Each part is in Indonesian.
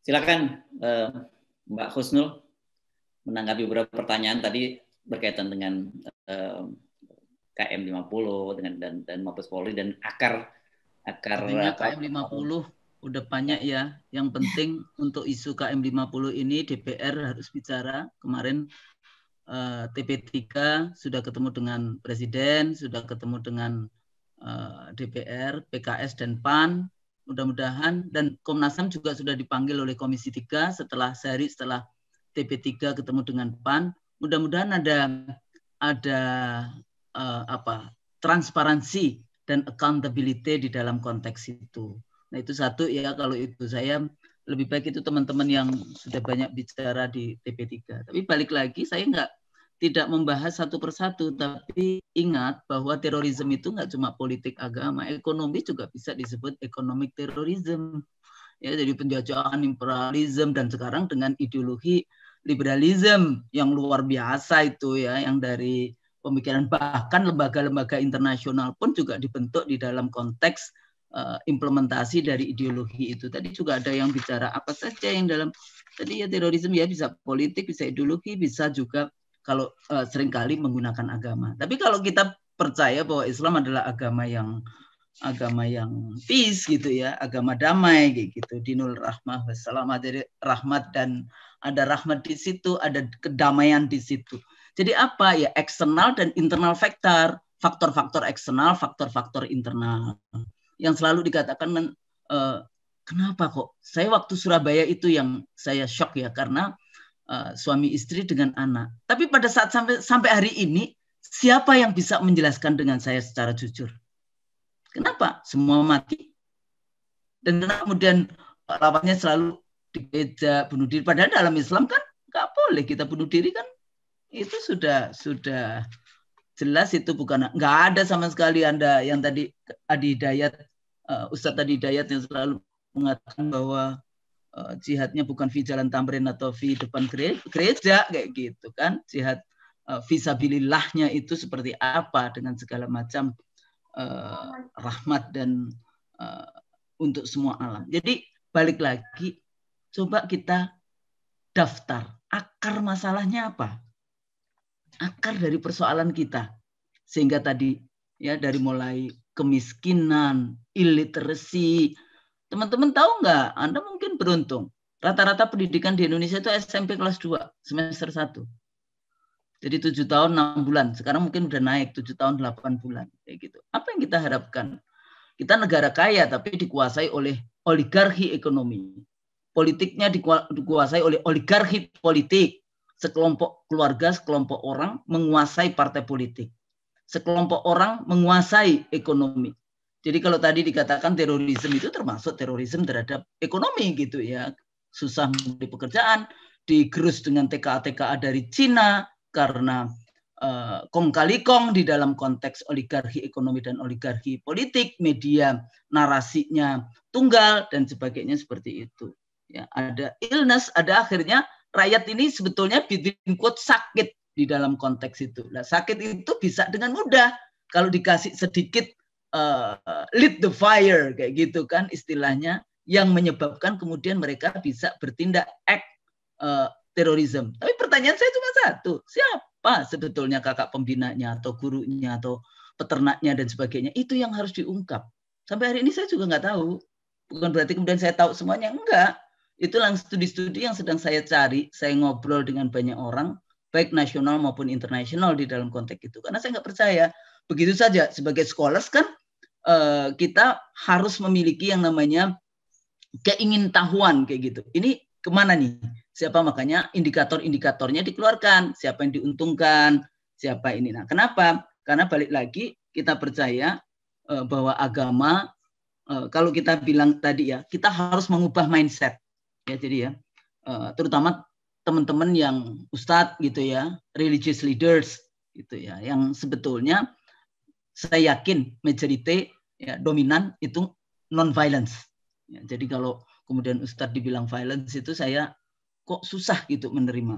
Silakan Mbak Husnul menanggapi beberapa pertanyaan tadi berkaitan dengan KM 50 dan Mabes Polri dan akar Sebenarnya KM 50 udah banyak ya. Yang penting untuk isu KM 50 ini DPR harus bicara. Kemarin TP3 sudah ketemu dengan Presiden, sudah ketemu dengan DPR, PKS dan PAN. Mudah-mudahan, dan Komnas HAM juga sudah dipanggil oleh Komisi 3 sehari setelah TP3 ketemu dengan PAN. Mudah-mudahan ada transparansi dan accountability di dalam konteks itu. Nah itu satu ya, kalau itu saya lebih baik itu teman-teman yang sudah banyak bicara di TP3. Tapi balik lagi saya tidak membahas satu persatu, tapi ingat bahwa terorisme itu nggak cuma politik agama, ekonomi juga bisa disebut economic terrorism. Ya, jadi penjajahan imperialisme dan sekarang dengan ideologi liberalisme yang luar biasa itu ya, yang dari pemikiran bahkan lembaga-lembaga internasional pun juga dibentuk di dalam konteks implementasi dari ideologi itu. Tadi juga ada yang bicara apa saja yang dalam tadi ya, terorisme ya bisa politik, bisa ideologi, bisa juga kalau seringkali menggunakan agama. Tapi kalau kita percaya bahwa Islam adalah agama yang peace gitu ya, agama damai gitu, dinul rahmah wassalam, jadi rahmat dan ada rahmat di situ, ada kedamaian di situ. Jadi apa ya, eksternal dan internal faktor-faktor eksternal, faktor-faktor internal. Yang selalu dikatakan kenapa kok saya waktu Surabaya itu yang saya shock ya, karena suami istri dengan anak. Tapi pada saat sampai hari ini, siapa yang bisa menjelaskan dengan saya secara jujur? Kenapa semua mati? Dan kemudian lawannya selalu dibeda bunuh diri. Padahal dalam Islam kan nggak boleh kita bunuh diri kan? Itu sudah jelas, itu bukan, nggak ada sama sekali. Anda yang tadi Adi Hidayat, Ustadz Adi Hidayat yang selalu mengatakan bahwa jihadnya bukan fi jalan tamrin atau fi depan gereja kayak gitu kan. Jihad fisabilillahnya itu seperti apa dengan segala macam rahmat dan untuk semua alam. Jadi balik lagi, coba kita daftar akar masalahnya apa, akar dari persoalan kita, sehingga tadi ya dari mulai kemiskinan, illiteracy. Teman-teman tahu nggak? Anda mungkin beruntung. Rata-rata pendidikan di Indonesia itu SMP kelas 2 semester 1. Jadi 7 tahun 6 bulan. Sekarang mungkin udah naik 7 tahun 8 bulan. Kayak gitu. Apa yang kita harapkan? Kita negara kaya tapi dikuasai oleh oligarki ekonomi. Politiknya dikuasai oleh oligarki politik. Sekelompok keluarga, sekelompok orang menguasai partai politik. Sekelompok orang menguasai ekonomi. Jadi kalau tadi dikatakan terorisme itu termasuk terorisme terhadap ekonomi gitu ya. Susah mencari pekerjaan, digerus dengan TKA-TKA dari Cina, karena kong kali kong di dalam konteks oligarki ekonomi dan oligarki politik, media narasinya tunggal dan sebagainya seperti itu. Ya, ada illness, ada akhirnya rakyat ini sebetulnya between quote sakit di dalam konteks itu. Nah, sakit itu bisa dengan mudah kalau dikasih sedikit lit the fire kayak gitu kan istilahnya, yang menyebabkan kemudian mereka bisa bertindak act terorisme. Tapi pertanyaan saya cuma satu, siapa sebetulnya kakak pembinanya atau gurunya atau peternaknya dan sebagainya? Itu yang harus diungkap. Sampai hari ini saya juga nggak tahu. Bukan berarti kemudian saya tahu semuanya, enggak. Itu studi-studi yang sedang saya cari, saya ngobrol dengan banyak orang, baik nasional maupun internasional di dalam konteks itu. Karena saya nggak percaya. Begitu saja, sebagai scholars kan kita harus memiliki yang namanya keingintahuan kayak gitu. Ini kemana nih? Siapa, makanya indikator-indikatornya dikeluarkan, siapa yang diuntungkan, siapa ini. Nah, kenapa? Karena balik lagi kita percaya bahwa agama, kalau kita bilang tadi ya, kita harus mengubah mindset. Ya, jadi ya, terutama teman-teman yang ustadz gitu ya, religious leaders gitu ya, yang sebetulnya saya yakin majority ya, dominan itu non-violence. Ya, jadi kalau kemudian ustadz dibilang violence itu saya kok susah gitu menerima.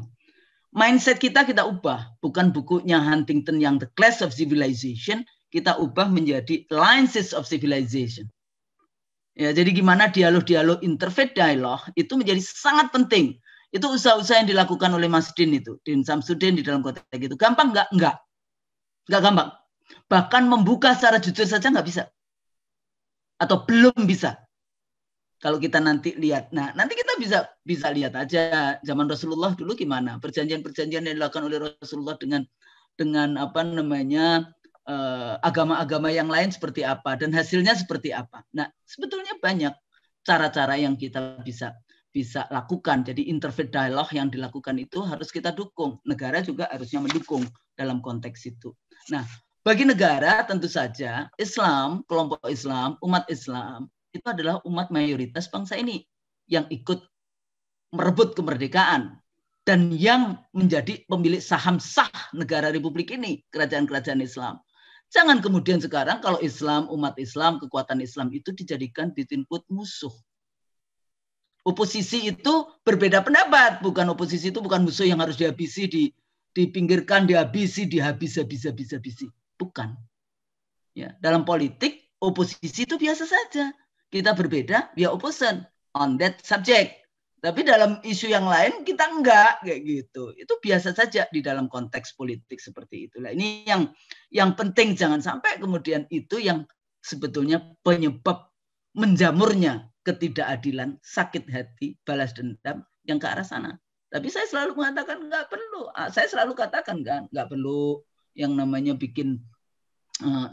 Mindset kita ubah, bukan bukunya Huntington yang The Clash of Civilization, kita ubah menjadi Alliances of Civilization. Ya, jadi gimana dialog-dialog interfaith dialog itu menjadi sangat penting. Itu usaha-usaha yang dilakukan oleh Mas Din itu, Din Samsudin di dalam konteks itu. Gampang nggak? Nggak gampang. Bahkan membuka secara jujur saja nggak bisa. Atau belum bisa. Kalau kita nanti lihat. Nah, nanti kita bisa lihat aja zaman Rasulullah dulu gimana. Perjanjian-perjanjian yang dilakukan oleh Rasulullah dengan apa namanya agama-agama yang lain seperti apa dan hasilnya seperti apa. Nah, sebetulnya banyak cara-cara yang kita bisa lakukan. Jadi interfaith dialog yang dilakukan itu harus kita dukung. Negara juga harusnya mendukung dalam konteks itu. Nah, bagi negara tentu saja Islam, kelompok Islam, umat Islam itu adalah umat mayoritas bangsa ini yang ikut merebut kemerdekaan dan yang menjadi pemilik saham sah negara Republik ini, kerajaan-kerajaan Islam. Jangan kemudian sekarang kalau Islam, umat Islam, kekuatan Islam itu dijadikan titik musuh. Oposisi itu berbeda pendapat, bukan oposisi itu bukan musuh yang harus dihabisi, dipinggirkan, dihabisi, dihabisi. Bukan. Ya, dalam politik oposisi itu biasa saja. Kita berbeda, we are opposition on that subject. Tapi dalam isu yang lain kita enggak kayak gitu. Itu biasa saja di dalam konteks politik seperti itulah. Ini yang penting, jangan sampai kemudian itu yang sebetulnya penyebab menjamurnya ketidakadilan, sakit hati, balas dendam yang ke arah sana. Tapi saya selalu mengatakan enggak perlu. Saya selalu katakan kan enggak perlu yang namanya bikin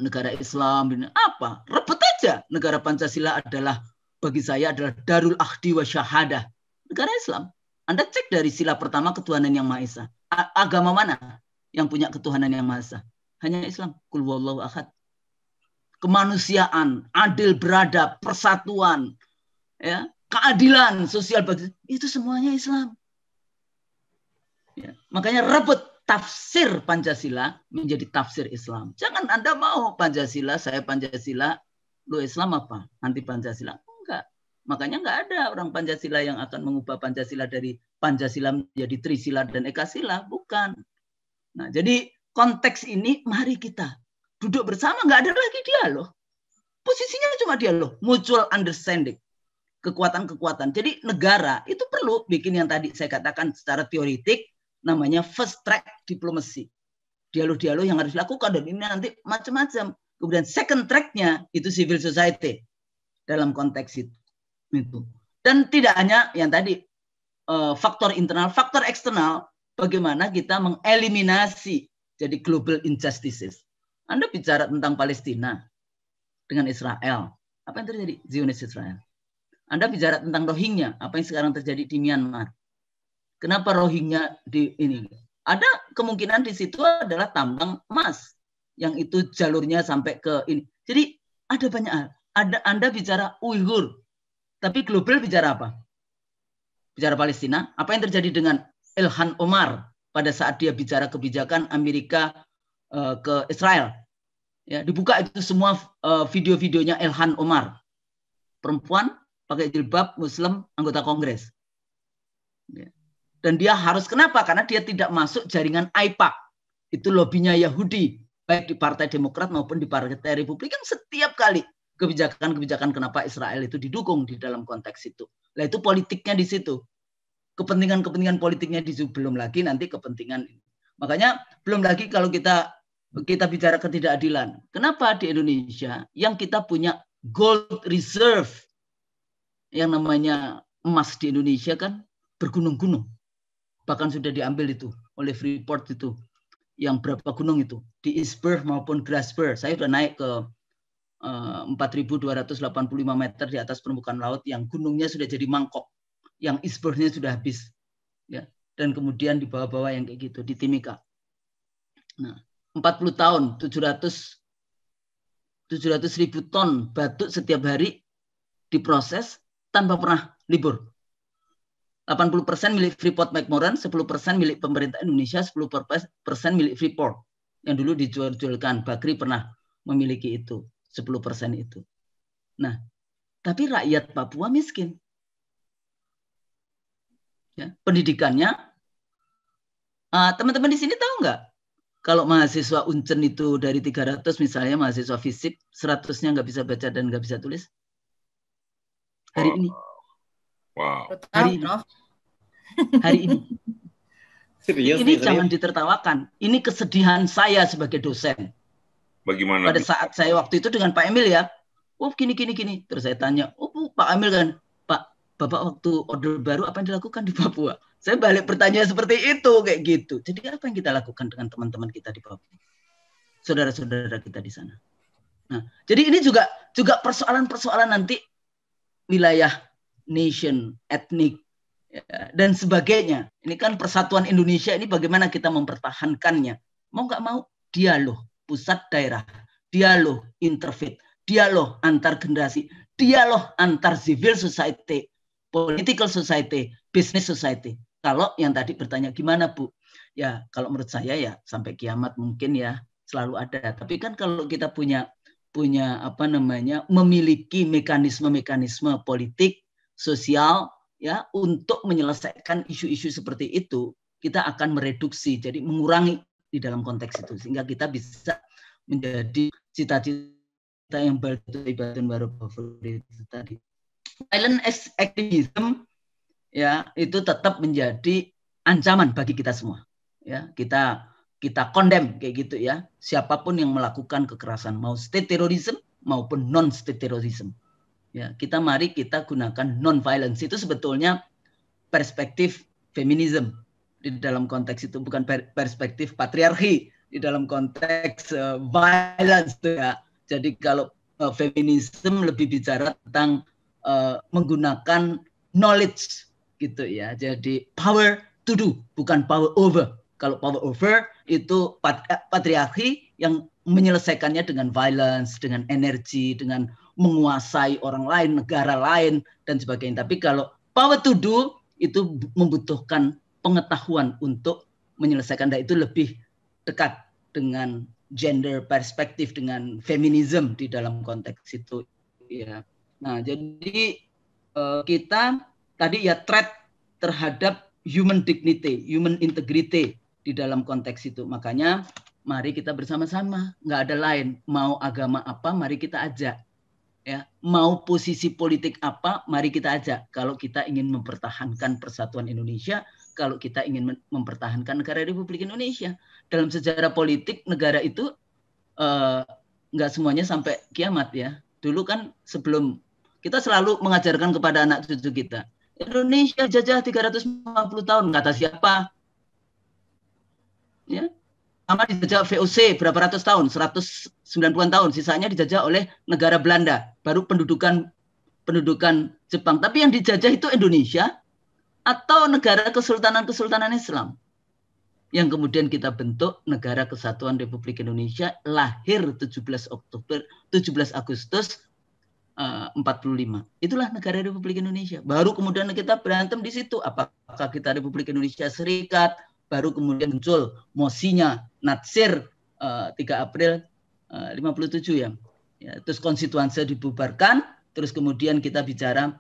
negara Islam. Apa? Rebut aja. Negara Pancasila adalah bagi saya adalah darul akhdi wa syahadah. Negara Islam. Anda cek dari sila pertama ketuhanan yang Maha Esa. Agama mana yang punya ketuhanan yang Maha Esa? Hanya Islam. Qul huwallahu ahad. Kemanusiaan, adil beradab, persatuan, ya, keadilan sosial bagi itu semuanya Islam. Ya, makanya rebut tafsir Pancasila menjadi tafsir Islam. Jangan Anda mau Pancasila, saya Pancasila, lu Islam apa? Anti Pancasila. Enggak. Makanya nggak ada orang Pancasila yang akan mengubah Pancasila dari Pancasila menjadi Trisila dan Ekasila. Bukan. Nah, jadi konteks ini mari kita duduk bersama, nggak ada lagi dialog. Posisinya cuma dialog, mutual understanding. Kekuatan-kekuatan. Jadi negara itu perlu bikin yang tadi saya katakan secara teoritik, namanya first track diplomasi. Dialog-dialog yang harus dilakukan, dan ini nanti macam-macam. Kemudian second track-nya itu civil society dalam konteks itu. Dan tidak hanya yang tadi faktor internal, faktor eksternal, bagaimana kita mengeliminasi jadi global injustices. Anda bicara tentang Palestina dengan Israel, apa yang terjadi? Zionis Israel. Anda bicara tentang Rohingya, apa yang sekarang terjadi di Myanmar? Kenapa Rohingya di ini? Ada kemungkinan di situ adalah tambang emas yang itu jalurnya sampai ke ini. Jadi ada banyak hal. Anda bicara Uighur, tapi global bicara apa? Bicara Palestina. Apa yang terjadi dengan Ilhan Omar pada saat dia bicara kebijakan Amerika ke Israel? Ya, dibuka itu semua video-videonya Ilhan Omar. Perempuan pakai jilbab, Muslim, anggota Kongres. Ya. Dan dia harus, kenapa? Karena dia tidak masuk jaringan AIPAC. Itu lobinya Yahudi, baik di Partai Demokrat maupun di Partai Republik, yang setiap kali kebijakan-kebijakan kenapa Israel itu didukung di dalam konteks itu. Nah, itu politiknya di situ. Kepentingan-kepentingan politiknya di situ. Belum lagi nanti kepentingan. Makanya belum lagi kalau kita bicara ketidakadilan. Kenapa di Indonesia yang kita punya gold reserve, yang namanya emas di Indonesia kan bergunung-gunung. Bahkan sudah diambil itu oleh Freeport itu. Yang berapa gunung itu. Di Iceberg maupun Grasberg. Saya sudah naik ke 4.285 meter di atas permukaan laut, yang gunungnya sudah jadi mangkok, yang icebergnya sudah habis, ya. Dan kemudian di bawah-bawah yang kayak gitu di Timika. Nah, 40 tahun 700.000 ton batu setiap hari diproses tanpa pernah libur. 80% milik Freeport McMoran, 10% milik pemerintah Indonesia, 10% milik Freeport yang dulu dijual-jualkan. Bakri pernah memiliki itu. 10% itu. Nah, tapi rakyat Papua miskin. Ya, pendidikannya, teman-teman di sini tahu nggak? Kalau mahasiswa Uncen itu dari 300 misalnya mahasiswa fisik, 100-nya nggak bisa baca dan nggak bisa tulis. hari ini. Wow. Hari ini. Hari ini. Serius, ini serius. jangan ditertawakan. Ini kesedihan saya sebagai dosen. Bagaimana? Pada saat saya waktu itu dengan Pak Emil ya, oh gini. Terus saya tanya, oh Pak Emil kan, Pak, Bapak waktu Orde Baru apa yang dilakukan di Papua? Saya balik bertanya seperti itu, kayak gitu. Jadi apa yang kita lakukan dengan teman-teman kita di Papua? Saudara-saudara kita di sana. Nah, jadi ini juga persoalan-persoalan nanti wilayah, nation, etnik, ya, dan sebagainya. Ini kan persatuan Indonesia ini bagaimana kita mempertahankannya. Mau nggak mau, dialog pusat daerah, dialog interfaith, dialog antar generasi, dialog antar civil society, political society, business society. Kalau yang tadi bertanya gimana Bu? Ya kalau menurut saya ya sampai kiamat mungkin ya selalu ada. Tapi kan kalau kita punya memiliki mekanisme politik, sosial ya untuk menyelesaikan isu-isu seperti itu, kita akan mereduksi, jadi mengurangi di dalam konteks itu sehingga kita bisa menjadi cita-cita yang baru tadi. Violent activism ya itu tetap menjadi ancaman bagi kita semua. Ya, kita condemn kayak gitu ya. Siapapun yang melakukan kekerasan, mau state terrorism maupun non state terrorism. Ya, mari kita gunakan non violence. Itu sebetulnya perspektif feminism di dalam konteks itu, bukan perspektif patriarki di dalam konteks violence ya. Jadi kalau feminism lebih bicara tentang menggunakan knowledge gitu ya. Jadi power to do, bukan power over. Kalau power over itu patriarki yang menyelesaikannya dengan violence, dengan energi, dengan menguasai orang lain, negara lain dan sebagainya. Tapi kalau power to do itu membutuhkan pengetahuan untuk menyelesaikan, dan itu lebih dekat dengan gender perspektif, dengan feminism di dalam konteks itu ya. Nah, jadi kita tadi ya threat terhadap human dignity, human integrity di dalam konteks itu. Makanya mari kita bersama-sama, nggak ada lain. Mau agama apa, mari kita ajak. Ya, mau posisi politik apa, mari kita ajak. Kalau kita ingin mempertahankan persatuan Indonesia, kalau kita ingin mempertahankan negara Republik Indonesia. Dalam sejarah politik negara itu nggak semuanya sampai kiamat ya. Dulu kan sebelum kita selalu mengajarkan kepada anak cucu kita, Indonesia jajah 350 tahun, kata siapa? Ya, sama dijajah VOC berapa ratus tahun, 190-an tahun, sisanya dijajah oleh negara Belanda, baru pendudukan Jepang. Tapi yang dijajah itu Indonesia atau negara kesultanan Islam, yang kemudian kita bentuk Negara Kesatuan Republik Indonesia, lahir 17 Agustus 45. Itulah negara Republik Indonesia. Baru kemudian kita berantem di situ, apakah kita Republik Indonesia Serikat. Baru kemudian muncul mosinya Natsir 3 April 57 ya. Terus konstituansi dibubarkan, terus kemudian kita bicara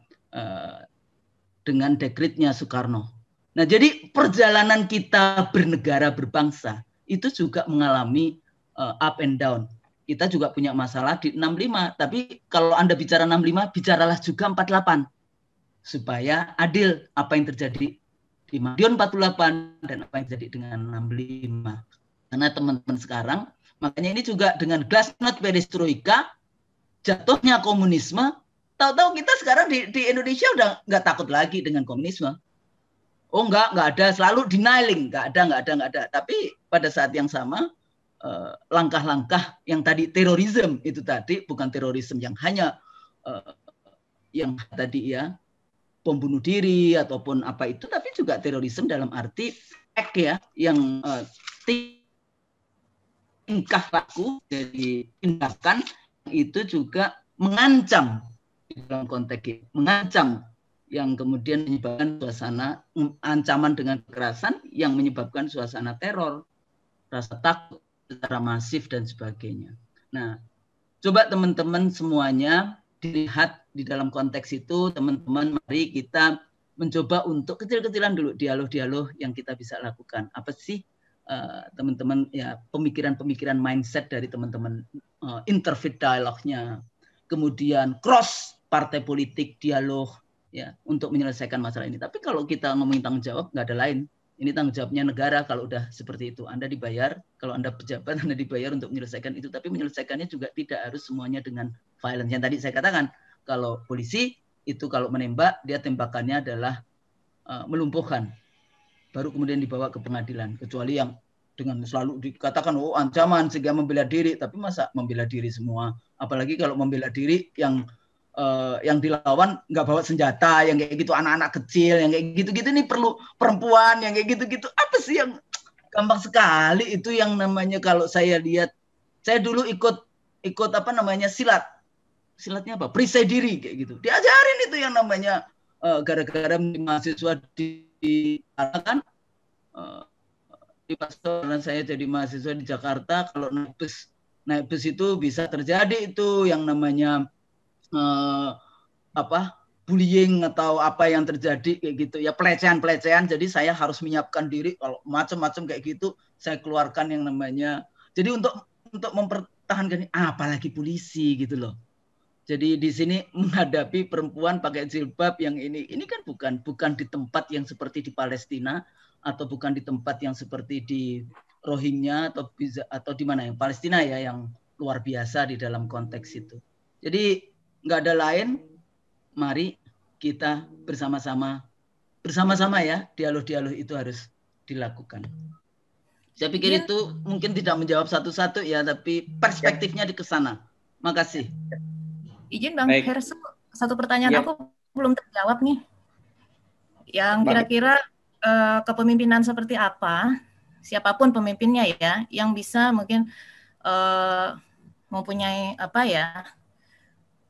dengan dekretnya Soekarno. Nah, jadi perjalanan kita bernegara berbangsa itu juga mengalami up and down. Kita juga punya masalah di 65, tapi kalau Anda bicara 65, bicaralah juga 48 supaya adil apa yang terjadi di Madiun 48 dan apa yang terjadi dengan 65. Karena teman-teman sekarang, makanya ini juga dengan glasnost perestroika, jatuhnya komunisme, tahu-tahu kita sekarang di Indonesia udah nggak takut lagi dengan komunisme. Oh nggak ada, selalu denying, nggak ada. Tapi pada saat yang sama, langkah-langkah yang tadi terorisme itu tadi, bukan terorisme yang hanya yang tadi ya, bom bunuh diri ataupun apa itu, tapi juga terorisme dalam arti ya yang tingkah laku dari tindakan itu juga mengancam di dalam konteks mengancam, yang kemudian menyebabkan suasana ancaman dengan kekerasan yang menyebabkan suasana teror, rasa takut secara masif dan sebagainya. Nah, coba teman-teman semuanya dilihat di dalam konteks itu, teman-teman mari kita mencoba untuk kecil-kecilan dulu dialog-dialog yang kita bisa lakukan. Apa sih teman-teman ya, pemikiran-pemikiran mindset dari teman-teman, interfaith dialog-nya, kemudian cross partai politik dialog ya untuk menyelesaikan masalah ini. Tapi kalau kita ngomongin tanggung jawab, nggak ada lain. Ini tanggung jawabnya negara kalau udah seperti itu. Anda dibayar, kalau Anda pejabat, Anda dibayar untuk menyelesaikan itu. Tapi menyelesaikannya juga tidak harus semuanya dengan violence. Yang tadi saya katakan, kalau polisi itu kalau menembak, dia tembakannya adalah melumpuhkan. Baru kemudian dibawa ke pengadilan. Kecuali yang dengan selalu dikatakan, oh ancaman sehingga membela diri. Tapi masa membela diri semua? Apalagi kalau membela diri yang dilawan nggak bawa senjata, yang kayak gitu, anak-anak kecil, yang kayak gitu-gitu nih perlu perempuan, yang kayak gitu-gitu. Apa sih yang gampang sekali itu yang namanya kalau saya lihat, saya dulu ikut apa namanya silatnya apa? Perisai diri kayak gitu. Diajarin itu yang namanya gara-gara mahasiswa di kan di Pastor, saya jadi mahasiswa di Jakarta, kalau naik bus itu bisa terjadi itu yang namanya bullying atau apa yang terjadi kayak gitu ya, pelecehan. Jadi saya harus menyiapkan diri kalau macam-macam kayak gitu, saya keluarkan yang namanya. Jadi untuk mempertahankan, apalagi polisi gitu loh. Jadi di sini menghadapi perempuan pakai jilbab yang ini kan bukan di tempat yang seperti di Palestina, atau bukan di tempat yang seperti di Rohingya atau di mana yang Palestina ya, yang luar biasa di dalam konteks itu. Jadi nggak ada lain, mari kita bersama-sama ya, dialog itu harus dilakukan. Saya pikir itu mungkin tidak menjawab satu-satu ya, tapi perspektifnya di kesana. Makasih. Izin Bang Hersu, satu pertanyaan aku belum terjawab nih. Yang kira-kira kepemimpinan seperti apa, siapapun pemimpinnya ya, yang bisa mungkin mempunyai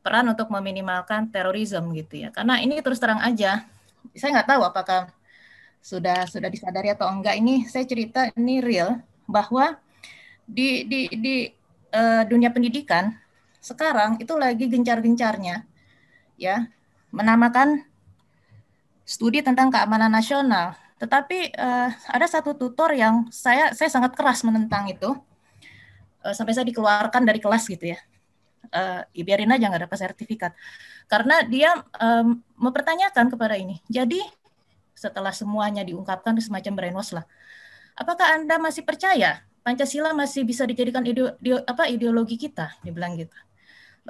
peran untuk meminimalkan terorisme gitu ya. Karena ini terus terang aja, saya nggak tahu apakah sudah disadari atau enggak. Ini saya cerita, ini real, bahwa di dunia pendidikan sekarang itu lagi gencar-gencarnya ya menamakan studi tentang keamanan nasional. Tetapi ada satu tutor yang saya sangat keras menentang itu, sampai saya dikeluarkan dari kelas gitu ya. Biarin aja nggak dapat sertifikat karena dia mempertanyakan kepada ini. Jadi setelah semuanya diungkapkan semacam brainwash lah, apakah Anda masih percaya Pancasila masih bisa dijadikan ideologi kita? Dibilang gitu.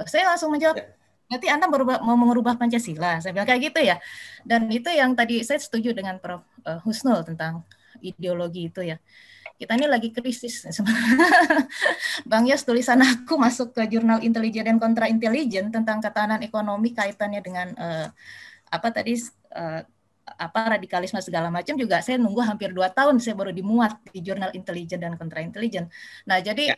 Saya langsung menjawab, berarti Anda mau mengubah Pancasila? Saya bilang kayak gitu ya. Dan itu yang tadi saya setuju dengan Prof. Husnul tentang ideologi itu ya. Kita ini lagi krisis sebenarnya. Bang Yos, tulisan aku masuk ke jurnal Intelijen dan Kontra Intelijen tentang ketahanan ekonomi kaitannya dengan radikalisme segala macam juga. Saya nunggu hampir 2 tahun saya baru dimuat di jurnal Intelijen dan Kontra Intelijen. Nah jadi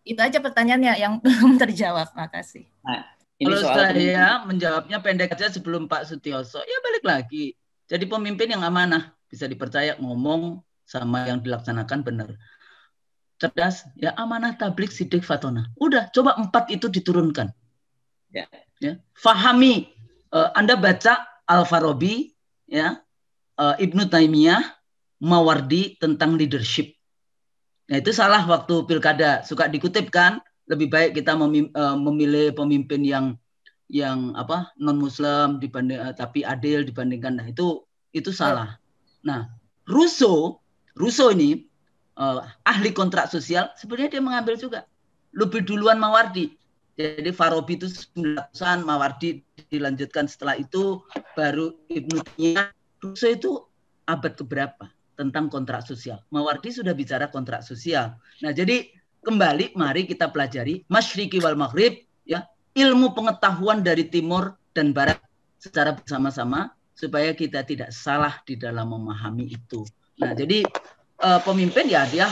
itu aja pertanyaannya yang belum terjawab. Makasih. Nah, ini kalau saya menjawabnya pendek aja sebelum Pak Sutioso, ya balik lagi. Jadi pemimpin yang amanah, bisa dipercaya, ngomong sama yang dilaksanakan benar. Cerdas, ya amanah, tablik, sidik, fatona. Udah, coba 4 itu diturunkan. Ya. Fahami. Anda baca Al-Farabi, ya, Ibnu Taimiyah, Mawardi tentang leadership. Nah itu salah waktu pilkada, suka dikutip kan, lebih baik kita memilih pemimpin yang non Muslim dibanding tapi adil dibandingkan. Nah itu salah. Nah Rousseau ini ahli kontrak sosial, sebenarnya dia mengambil juga lebih duluan Mawardi. Jadi Farabi itu 900-an, Mawardi dilanjutkan setelah itu, baru Ibnu Taimiyah. Rousseau itu abad keberapa tentang kontrak sosial? Mawardi sudah bicara kontrak sosial. Nah jadi kembali mari kita pelajari Masyriqi wal Maghrib, ya, ilmu pengetahuan dari timur dan barat secara bersama-sama supaya kita tidak salah di dalam memahami itu. Nah, jadi pemimpin ya dia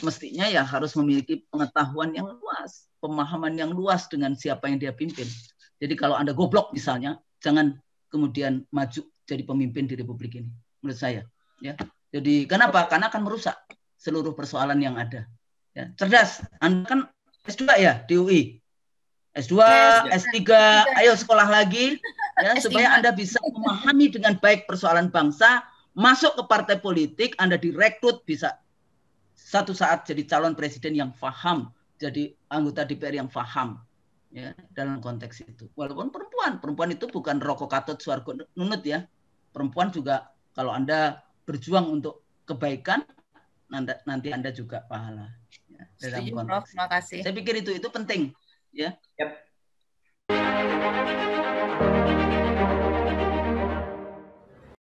mestinya harus memiliki pengetahuan yang luas, pemahaman yang luas dengan siapa yang dia pimpin. Jadi kalau Anda goblok misalnya, jangan kemudian maju jadi pemimpin di Republik ini, menurut saya. Ya, jadi kenapa? Karena akan merusak seluruh persoalan yang ada. Ya, cerdas. Anda kan S2 ya di UI. S2, S3, ayo sekolah lagi ya, supaya Anda bisa memahami dengan baik persoalan bangsa, masuk ke partai politik, Anda direkrut, bisa satu saat jadi calon presiden yang paham, jadi anggota DPR yang paham. ya dalam konteks itu. Walaupun perempuan itu bukan rokok katut swarga nunut ya. Perempuan juga kalau Anda berjuang untuk kebaikan, nanti Anda juga pahala. Ya, dalam Setuju, konteks. Prof. Terima kasih. Saya pikir itu penting, ya. Yep.